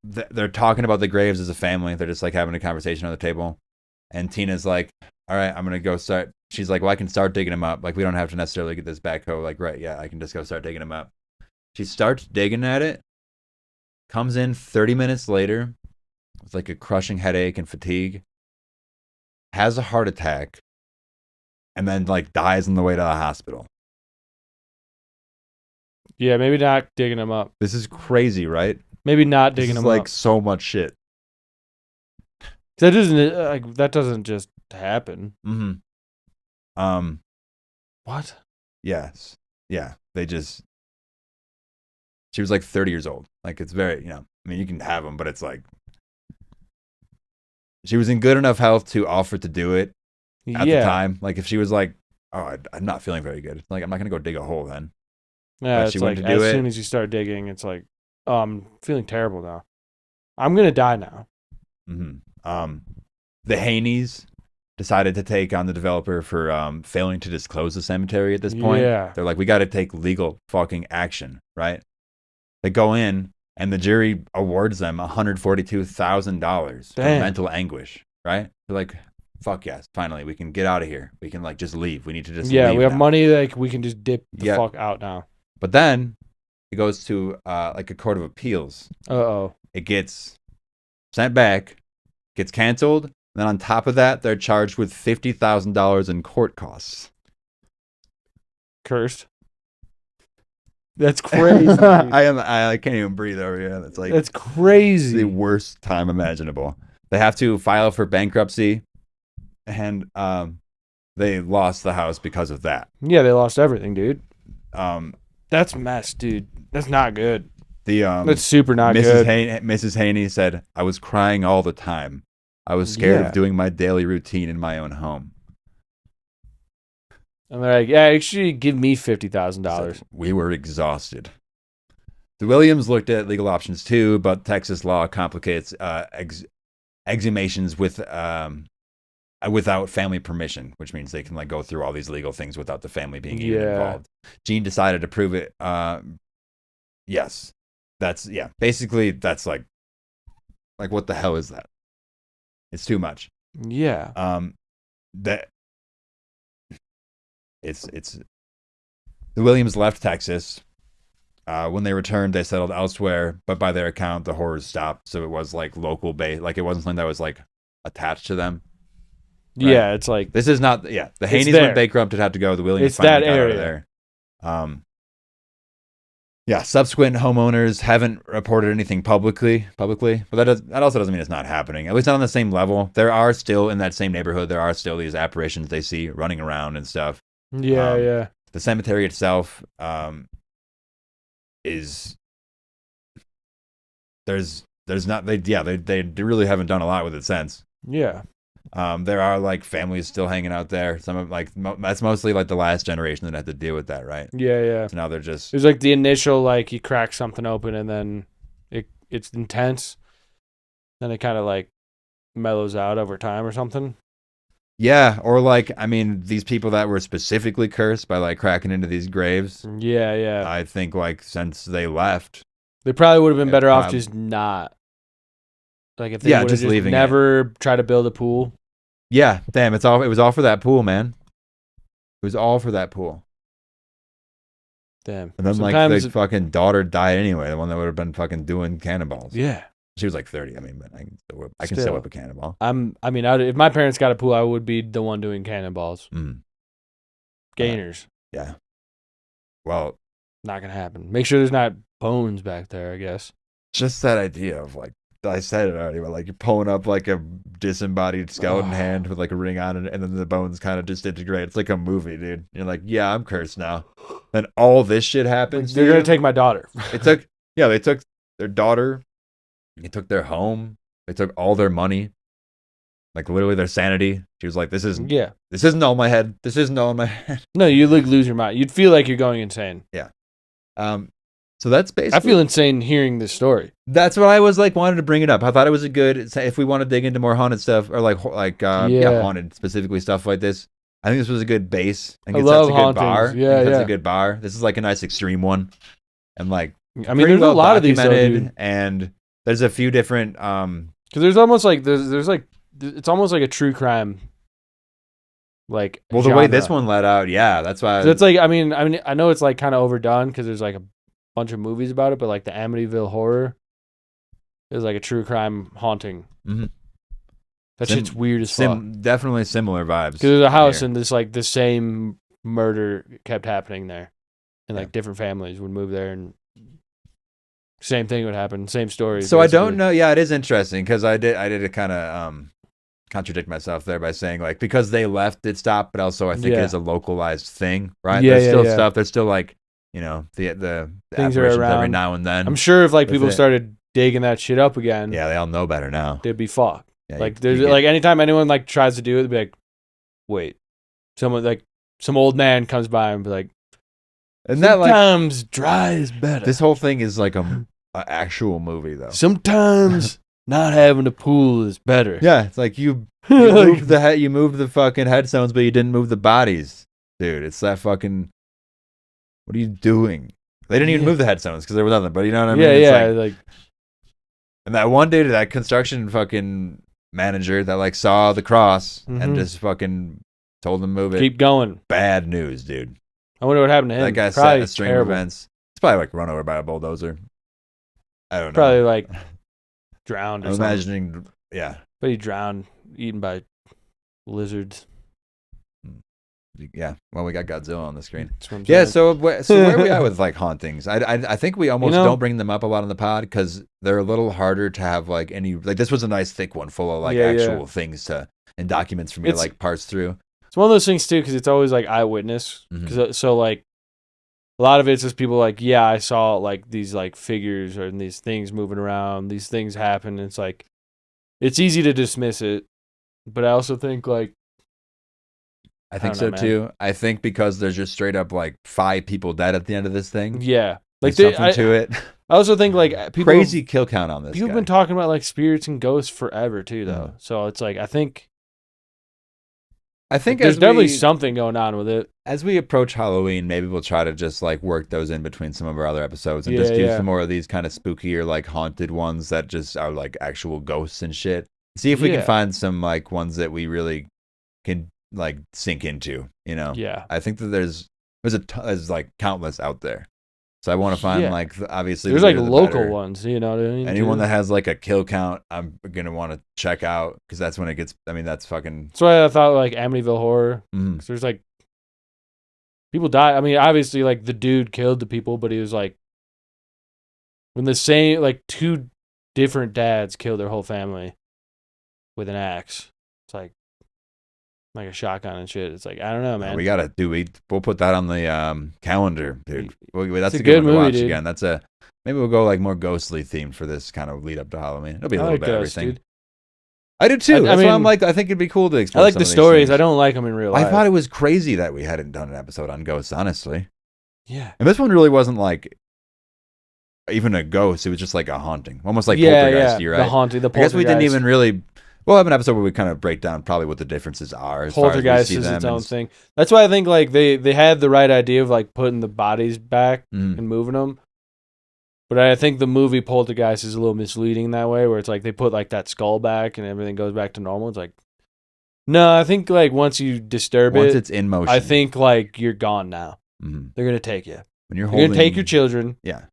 They're talking about the graves as a family. They're just like having a conversation on the table. And Tina's like, all right, I'm going to go start. She's like, well, I can start digging them up. Like, we don't have to necessarily get this backhoe. Like, right, yeah, I can just go start digging them up. She starts digging at it, comes in 30 minutes later with like a crushing headache and fatigue, has a heart attack, and then like dies on the way to the hospital. Yeah, maybe not digging them up. This is crazy, right? Maybe not digging this is them like up. so much shit. That doesn't just happen. Mm-hmm. What? Yes. Yeah. She was like 30 years old. Like, it's very, I mean, you can have them, but it's like, she was in good enough health to offer to do it at the time. Like, if she was like, oh, I'm not feeling very good. Like, I'm not going to go dig a hole then. Yeah, but it's she like, went to do as it. soon as you start digging, it's like, oh, I'm feeling terrible now. I'm going to die now. Mm-hmm. The Haneys decided to take on the developer for failing to disclose the cemetery at this point. Yeah. They're like, we got to take legal fucking action, right? They go in, and the jury awards them $142,000 for mental anguish, right? They're like, fuck yes, finally, we can get out of here. We can, like, just leave. We need to just leave we have now. money, like, we can just dip the fuck out now. But then it goes to, like, a court of appeals. Uh-oh. It gets sent back, gets canceled, and then on top of that, they're charged with $50,000 in court costs. Cursed. That's crazy. I can't even breathe over here. That's crazy. It's the worst time imaginable. They have to file for bankruptcy, and they lost the house because of that. Yeah, they lost everything, dude. That's mess, dude. That's not good. That's super not good. Mrs. Haney said, I was crying all the time. I was scared of doing my daily routine in my own home. And they're like, yeah, actually give me $50,000. We were exhausted. The Williams looked at legal options too, but Texas law complicates exhumations without family permission, which means they can like go through all these legal things without the family being even involved. Gene decided to prove it. Yes. Basically, that's like what the hell is that? It's too much. Yeah. It's the Williams left Texas. When they returned, they settled elsewhere, but by their account, the horrors stopped. So it was like local base, like it wasn't something that was like attached to them. Right? Yeah, it's like this is not. Yeah, the Haneys went bankrupt; it had to go. The Williams it's finally that got area. out of there. Yeah, subsequent homeowners haven't reported anything publicly, but that also doesn't mean it's not happening. At least not on the same level. There are still in that same neighborhood. There are still these apparitions they see running around and stuff. Yeah. The cemetery itself is there's not they really haven't done a lot with it since. Yeah. There are like families still hanging out there. Some of that's mostly like the last generation that had to deal with that, right? Yeah. So now they're just it was like the initial like you crack something open and then it's intense, then it kind of like mellows out over time or something. Yeah, or like I mean these people that were specifically cursed by like cracking into these graves. Yeah. I think like since they left, they probably would have been better off just not. Like if they would have just never try to build a pool. Yeah, damn, it was all for that pool, man. It was all for that pool. Damn. And then like the fucking daughter died anyway, the one that would have been fucking doing cannonballs. Yeah. She was like 30. I mean, but I can still whip a cannonball. If my parents got a pool, I would be the one doing cannonballs. Gainers. Yeah. Well, not gonna happen. Make sure there's not bones back there, I guess. Just that idea of like I said it already, but like you're pulling up like a disembodied skeleton hand with like a ring on it, and then the bones kind of disintegrate. It's like a movie, dude. You're like, yeah, I'm cursed now. Then all this shit happens. They're gonna take my daughter. They took their daughter. They took their home. They took all their money. Like literally their sanity. She was like, this isn't all in my head. This isn't all in my head. No, you'd like lose your mind. You'd feel like you're going insane. Yeah. So that's basically. I feel insane hearing this story. That's what I was like wanted to bring it up. I thought it was a good. If we want to dig into more haunted stuff or like haunted specifically stuff like this, I think this was a good base. I think love that's a good hauntings. bar. Yeah, that's a good bar. This is like a nice extreme one, and like I mean, there's a lot of these, though, dude. And there's a few different. Because there's almost like there's like it's almost like a true crime. Like the way this one let out, yeah, that's why. It's like I mean, I know it's like kind of overdone because there's like a bunch of movies about it, but like the Amityville Horror is like a true crime haunting. Mm-hmm. That shit's weird as fuck. Definitely similar vibes. Because there's a house and this like the same murder kept happening there, and like different families would move there and same thing would happen, same story. So basically. I don't know. Yeah, it is interesting because I did kind of contradict myself there by saying like because they left it stopped, but also I think it is a localized thing, right? Yeah, there's still stuff. There's still like the things are around every now and then. I'm sure if like people started digging that shit up again, yeah, they all know better now. They'd be fucked. Yeah, like there's like anytime anyone like tries to do it, they'd be like, wait, someone like some old man comes by and be like, and sometimes dry is better. This whole thing is like a actual movie though. Sometimes not having a pool is better. Yeah, it's like you moved you moved the fucking headstones, but you didn't move the bodies, dude. It's that fucking. What are you doing? They didn't even move the headstones because there was nothing. But you know what I mean? Yeah, it's like. And that one dude, that construction fucking manager that like saw the cross and just fucking told him to move it. Keep going. Bad news, dude. I wonder what happened to him. That guy set a string of events. It's probably like run over by a bulldozer. I don't know. Probably like drowned or something. I'm imagining, yeah. But he drowned, eaten by lizards. Yeah, well, we got Godzilla on the screen. Yeah, so where are we at with like hauntings? I think we almost don't bring them up a lot on the pod because they're a little harder to have like any like this was a nice thick one full of like actual things and documents for me to like parse through. It's one of those things too because it's always like eyewitness. So like a lot of it's just people like I saw like these like figures or these things moving around. These things happen. And it's like it's easy to dismiss it, but I also think like. I think so too. I think because there's just straight up like 5 people dead at the end of this thing. Yeah, like something to it. I also think like people crazy kill count on this. People have been talking about like spirits and ghosts forever too, though. So it's like I think there's definitely something going on with it. As we approach Halloween, maybe we'll try to just like work those in between some of our other episodes and just do some more of these kind of spooky or like haunted ones that just are like actual ghosts and shit. See if we can find some like ones that we really can. Like sink into, you know. Yeah. I think that there's like countless out there, so I want to find like obviously there's like local ones, you know what I mean? Anyone that has like a kill count, I'm gonna want to check out because that's when it gets. I mean, that's fucking. That's why I thought like Amityville Horror. Cause there's like people die. I mean, obviously like the dude killed the people, but he was like when the same like 2 different dads killed their whole family with an axe. It's like a shotgun and shit. It's like I don't know, man. We gotta we'll put that on the calendar, dude. That's a good one to watch movie, again. Maybe we'll go like more ghostly themed for this kind of lead up to Halloween. It'll be a little bit of everything. Dude. I do too. That's why I'm like, I think it'd be cool to explore. I like the stories. I don't like them in real life. I thought it was crazy that we hadn't done an episode on ghosts, honestly. Yeah. And this one really wasn't like even a ghost. It was just like a haunting, almost like poltergeist. You're right. The haunting. The poltergeist. I guess we didn't even really. We'll have an episode where we kind of break down probably what the differences are. Poltergeist is its own thing. That's why I think like they had the right idea of like putting the bodies back and moving them. But I think the movie Poltergeist is a little misleading in that way, where it's like they put like that skull back and everything goes back to normal. It's like, no, I think like once you disturb once it's in motion, I think like you're gone now. They're gonna take you. When you're gonna take your children. Yeah.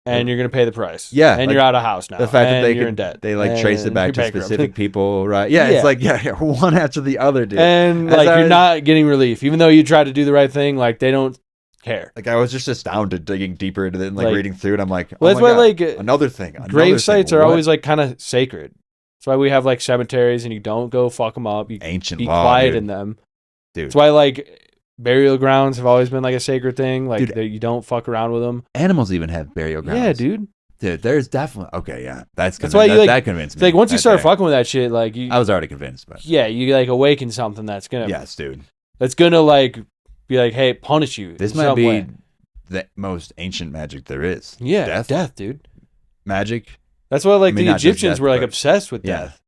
And you're gonna pay the price. Yeah, and like, you're out of house now. The fact that you're in debt. They like trace it back to specific people, right? Yeah, it's like one after the other, dude. And like you're not getting relief, even though you try to do the right thing. Like they don't care. Like I was just astounded digging deeper into it and like reading through it. I'm like, well, that's why like another thing. Grave sites are always like kind of sacred. That's why we have like cemeteries, and you don't go fuck them up. You ancient be law, quiet dude. in them. Dude, that's why like burial grounds have always been like a sacred thing. Like you don't fuck around with them. Animals even have burial grounds. Yeah, dude. Dude, there's definitely okay. Yeah, that's why you that convinced me. Like once you start fucking with that shit, like I was already convinced, but yeah, you like awaken something that's gonna dude. That's gonna like be like, hey, punish you. This might be the most ancient magic there is. Yeah, death, dude. Magic. That's why like the Egyptians were like obsessed with death,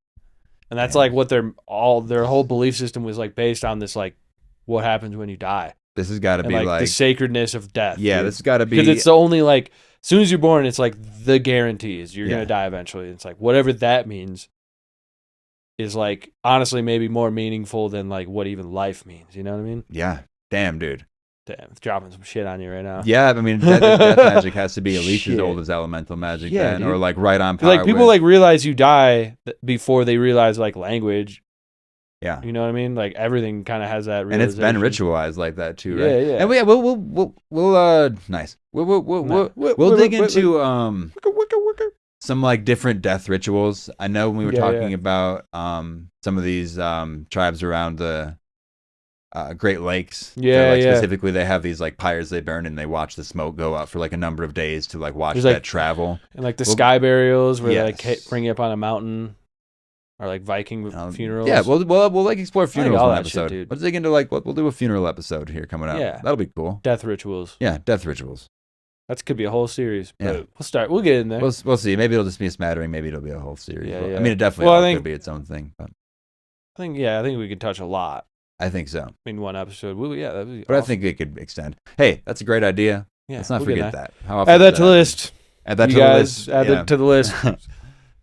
and that's like what their whole belief system was like based on this like what happens when you die. This has got to be like the sacredness of death. Yeah, dude. this has got to be because it's the only like as soon as you're born, it's like the guarantee is you're gonna die eventually. It's like whatever that means is like honestly maybe more meaningful than like what even life means. You know what I mean? Yeah. Damn, dude. Damn, it's dropping some shit on you right now. Yeah, I mean, death magic has to be at least as old as elemental magic, then, dude. or like right on par. Like people like realize you die before they realize like language. Yeah, you know what I mean. Like everything kind of has that, and it's been ritualized like that too, right? Yeah, yeah. And we'll nice. We'll dig into some like different death rituals. I know when we were talking about some of these tribes around the Great Lakes. Specifically, they have these like pyres they burn and they watch the smoke go up for like a number of days to like watch that travel. And like the sky burials where they like bring you up on a mountain, or like Viking funerals. Yeah, we'll like explore funerals all one that episode. shit, dude. Let's dig into like we'll do a funeral episode here coming up. Yeah, that'll be cool. Death rituals. Yeah, death rituals. That could be a whole series. But yeah, we'll get in there. We'll see. Maybe it'll just be a smattering. Maybe it'll be a whole series. Yeah, I mean, it definitely could be its own thing. But I think we could touch a lot. I think so. In one episode. That'd be but awesome. I think it could extend. Hey, that's a great idea. Yeah, let's not forget that. Add that to the list. Add that to the list. Add that to the list.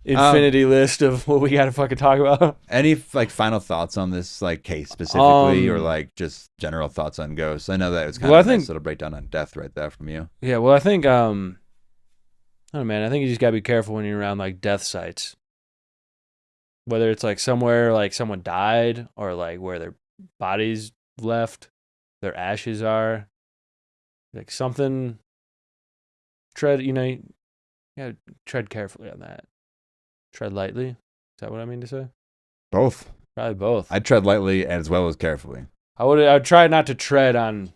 Infinity list of what we got to fucking talk about. Any like final thoughts on this like case specifically, or like just general thoughts on ghosts? I know that it was kind of a nice little breakdown on death right there from you. Yeah, well, I think I don't know, man. I think you just gotta be careful when you're around like death sites. Whether it's like somewhere like someone died, or like where their bodies left, their ashes are, like something. Tread tread carefully on that. Tread lightly. Is that what I mean to say? Both. Probably both. I'd tread lightly as well as carefully. I'd try not to tread on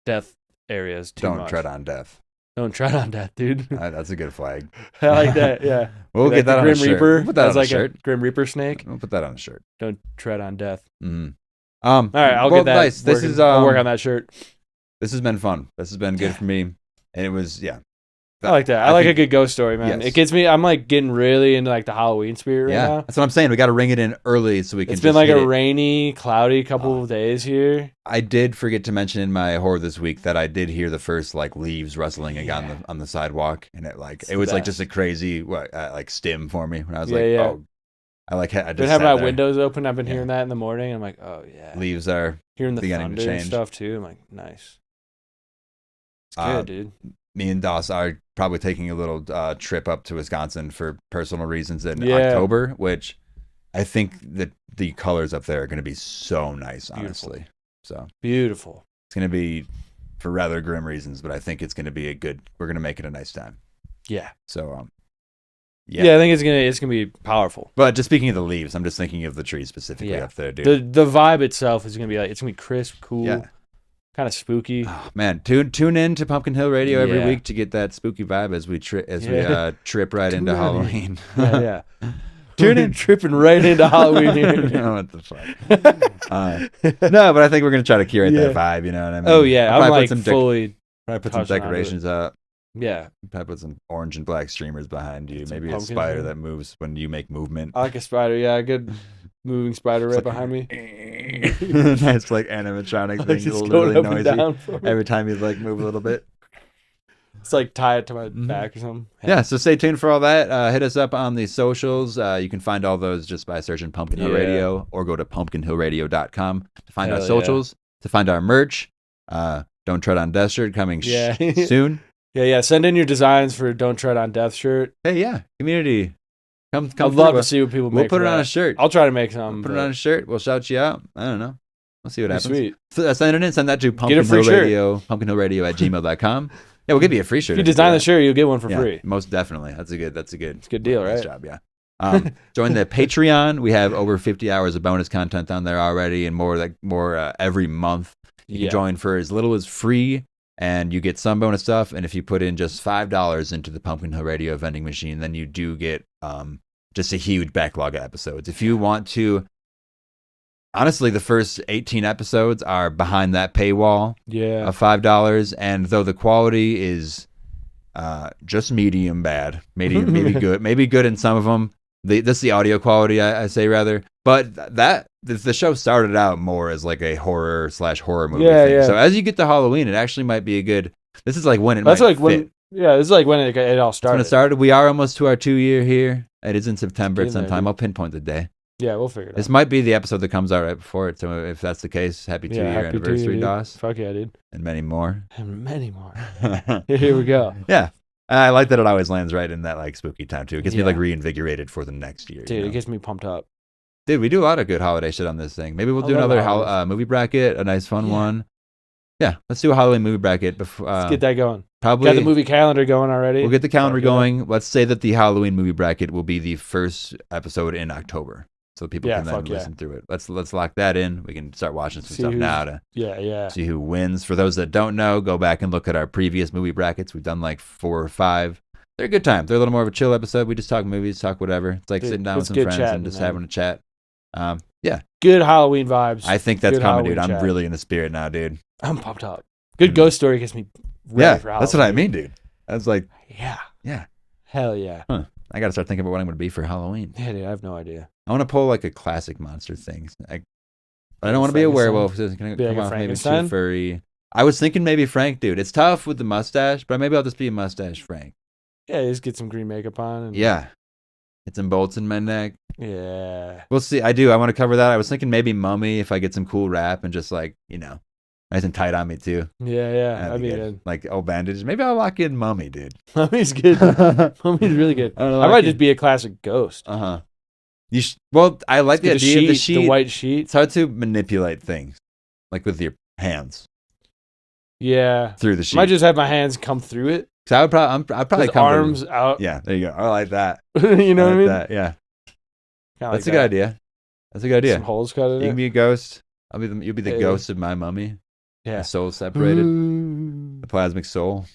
death areas too much. Don't tread on death. Don't tread on death, dude. That's a good flag. I like that. Yeah. We'll get that on a shirt. Reaper. We'll put that on like a shirt. A Grim Reaper snake. We'll put that on a shirt. Don't tread on death. Mm-hmm. All right, I'll get that. Nice. I'll work on that shirt. This has been fun. This has been good for me, and it was I like that. I like a good ghost story, man. Yes. It gets me. I'm like getting really into like the Halloween spirit right now. That's what I'm saying. We got to ring it in early so we can. It's been like a rainy, cloudy couple of days here. I did forget to mention in my horror this week that I did hear the first like leaves rustling again on the sidewalk, and it was like just a crazy like stim for me when I was oh, I just been having my windows open. I've been hearing that in the morning. I'm like, oh yeah, leaves are hearing the beginning thunder to change and stuff too. I'm like, nice. It's good, dude. Me and Doss are probably taking a little trip up to Wisconsin for personal reasons in October, which I think that the colors up there are going to be so nice, honestly. So beautiful. It's going to be for rather grim reasons, but I think it's going to be we're going to make it a nice time. Yeah. So, I think it's gonna be powerful. But just speaking of the leaves, I'm just thinking of the trees specifically up there, dude. The vibe itself is gonna be it's gonna be crisp, cool, kind of spooky. Oh, man, tune in to Pumpkin Hill Radio every week to get that spooky vibe as we trip right into Halloween. Yeah. Tune in, tripping right into Halloween here. What the fuck? No, but I think we're gonna try to curate that vibe. You know what I mean? Oh yeah, I'm like probably put some decorations up. Yeah. Probably put some orange and black streamers behind you. Maybe a spider that moves when you make movement. I like a spider. Yeah, a good moving spider right behind me. Nice like animatronic thing. It's really noisy every time you like move a little bit. It's like tie it to my back or something. Yeah, so stay tuned for all that. Hit us up on the socials. You can find all those just by searching Pumpkin Hill Radio, or go to pumpkinhillradio.com to find our socials, to find our merch. Don't Tread on Death shirt coming soon. Yeah. Send in your designs for Don't Tread on Death shirt. Hey, community. Come I'd love to see what people make. We'll put it on a shirt. I'll try to make some. Put it on a shirt. We'll shout you out. I don't know. We'll see what happens. Sweet. Send it in. Send that to pumpkinhillradio@gmail.com. Yeah, we'll give you a free shirt. If you design the shirt, you'll get one for free. Most definitely. That's a good it's a good deal, right? Nice job, yeah. Join the Patreon. We have over 50 hours of bonus content on there already, and more every month. You can join for as little as free, and you get some bonus stuff. And if you put in just $5 into the Pumpkin Hill Radio vending machine, then you do get just a huge backlog of episodes. If you want to, honestly, the first 18 episodes are behind that paywall of $5. And though the quality is just medium bad, maybe good in some of them, this is the audio quality, I say rather. But the show started out more as like a horror / horror movie Yeah, thing. yeah. So as you get to Halloween, it actually might be a good. This is like when it. That's might like when. fit. Yeah, this is like when it all That's started. when it started. We are almost to our 2-year here. It is in September at Getting some there, time. dude. I'll pinpoint the day. Yeah, we'll figure it This out. might be the episode that comes out right before it. So if that's the case, happy 2-year happy anniversary, 2-year, DOS, Fuck yeah, dude. and many more. And many more. Here we go. Yeah. I like that it always lands right in that like spooky time too. It gets me Yeah. like reinvigorated for the next year. Dude, you know? it gets me pumped up. Dude, we do a lot of good holiday shit on this thing. Maybe we'll I do love another the holidays. movie bracket, a nice fun Yeah. one. Yeah, let's do a Halloween movie bracket. Before, Let's get that going. probably Got the movie calendar going already. We'll get the calendar Fuck yeah. going. Let's say that the Halloween movie bracket will be the first episode in October, so people Yeah, can then fuck yeah. listen through it. Let's lock that in. We can start watching some See stuff who's- now to Yeah. see who wins. For those that don't know, go back and look at our previous movie brackets. We've done like 4 or 5. They're a good time. They're a little more of a chill episode. We just talk movies, talk whatever. It's like Dude, sitting down with it's some good friends chatting, and just man. having a chat. Yeah, Good Halloween vibes. I think that's Good coming, dude. Halloween I'm chat. really in the spirit now, dude. I'm pumped up. Good ghost story gets me ready Yeah, for Halloween. that's what I mean, dude. I was like, Yeah. yeah. Hell yeah. I got to start thinking about what I'm going to be for Halloween. Yeah, dude, I have no idea. I want to pull like a classic monster thing. But I don't want to be a Frankenstein? werewolf. So it's going Be to like come a off maybe too Frankenstein? furry. I was thinking maybe Frank, dude. It's tough with the mustache, but maybe I'll just be a mustache Frank. Yeah, just get some green makeup on. And Yeah. It's some bolts in my neck. Yeah. We'll see. I want to cover that. I was thinking maybe mummy if I get some cool wrap and just like, nice and tight on me too. Yeah. That'd That'd be be good. good. Like old bandages. Maybe I'll lock in mummy, dude. Mummy's good. Mummy's really good. I don't know, I I might can- just be a classic ghost. Uh-huh. Well, I like the Get idea of the sheet, sheet. the white sheet. It's hard to manipulate things like with your hands Yeah. through the sheet. Might just have my hands come through it. So I'd probably With come arms out. Yeah, there you go. I like that. You know I what I like mean? that. Yeah, Kinda that's like a good that. idea. That's a good idea. Some holes cut in You it. can be a ghost. You'll be the Hey. ghost of my mummy. Yeah. My soul separated. Ooh. The plasmic soul.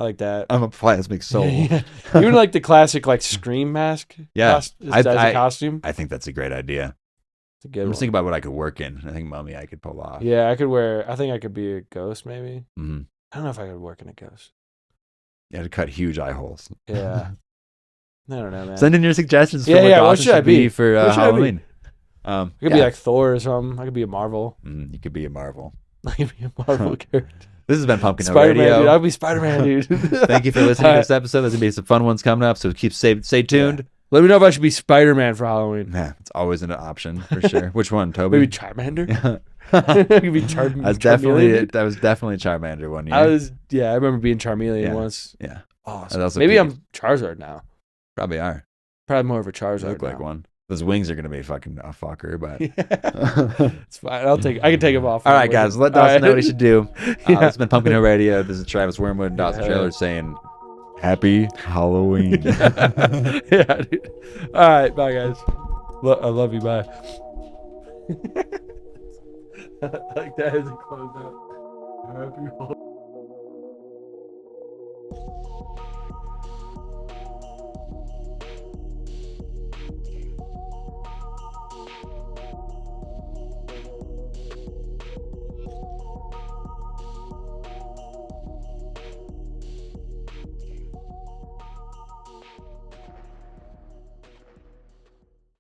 I like that. I'm a plasmic soul. Yeah. Even like the classic like scream mask. Yeah. As a costume. I think that's a great idea. It's a good I'm one. just thinking about what I could work in. I think mummy I could pull off. Yeah, I think I could be a ghost maybe. Mm-hmm. I don't know if I could work in a ghost. You had to cut huge eye holes. Yeah. I don't know, man. Send in your suggestions for Yeah, what yeah, what Dawson should I be? for What should I be? Halloween. I could be like Thor or something. I could be a Marvel. You could be a Marvel. I could be a Marvel character. This has been Pumpkin Hill Spider-Man, Radio. dude. I'll be Spider-Man, dude. Thank you for listening to this episode. There's gonna be some fun ones coming up, so stay tuned. Let me know if I should be Spider-Man for Halloween. Yeah, it's always an option for sure. Which one, Toby? Maybe Charmander. I could be Charmander. That was definitely Charmander one year. I remember being Charmeleon Yeah. once. Yeah, Awesome. I'd also Maybe be- I'm Charizard now. probably are. Probably more of a You Charizard. look like now. one. Those wings are gonna be fucking a fucker, but. It's fine. I can take them off. All right, guys, let Dawson know what he should do. Yeah. It's been Pumpkin Hill Radio. This is Travis Wormwood and Dawson Yeah. Traylor saying, "Happy Halloween." Yeah, dude. All right, bye, guys. I love you. Bye. Like that as a closeout. Happy Halloween.